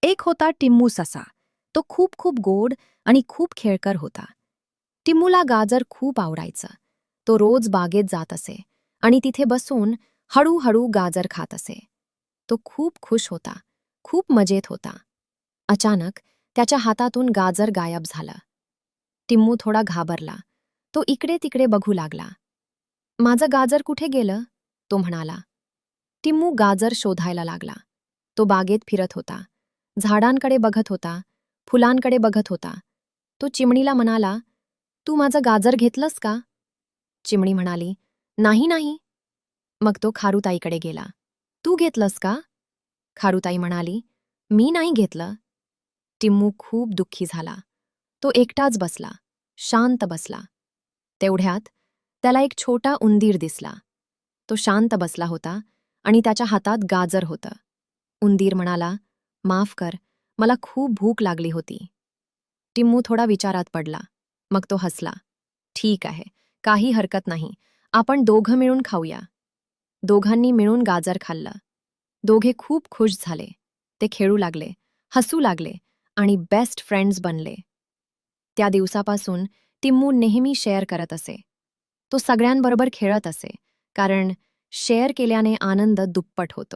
एक होता टिम्मू ससा. तो खूप खूप गोड आणि खूप खेळकर होता. टिम्मूला गाजर खूप आवडायचं. तो रोज बागेत जात असे आणि तिथे बसून हळूहळू गाजर खात असे. तो खूप खुश होता, खूप मजेत होता. अचानक त्याच्या हातातून गाजर गायब झालं. टिम्मू थोडा घाबरला. तो इकडे तिकडे बघू लागला. माझं गाजर कुठे गेलं? तो म्हणाला. टिम्मू गाजर शोधायला लागला. तो बागेत फिरत होता. झाडांकडे बघत होता, फुलांकडे बघत होता. तो चिमणीला म्हणाला, तू माझं गाजर घेतलंस का? चिमणी म्हणाली, नाही नाही. मग तो खारुताईकडे गेला. तू घेतलंस का? खारुताई म्हणाली, मी नाही घेतलं. टिम्मू खूप दुःखी झाला. तो एकटाच बसला, शांत बसला. तेवढ्यात त्याला एक छोटा उंदीर दिसला. तो शांत बसला होता आणि त्याच्या हातात गाजर होतं. उंदीर म्हणाला, माफ कर, मला खूप भूक लागली होती. टिम्मू थोडा विचारात पडला. मग तो हसला. ठीक आहे, काही हरकत नाही. आपण दोघं मिळून खाऊया. दोघांनी मिळून गाजर खाल्लं. दोघे खूप खुश झाले. ते खेळू लागले, हसू लागले आणि बेस्ट फ्रेंड्स बनले. त्या दिवसापासून टिम्मू नेहमी शेअर करत असे. तो सगळ्यांबरोबर खेळत असे, कारण शेअर केल्याने आनंद दुप्पट होतो.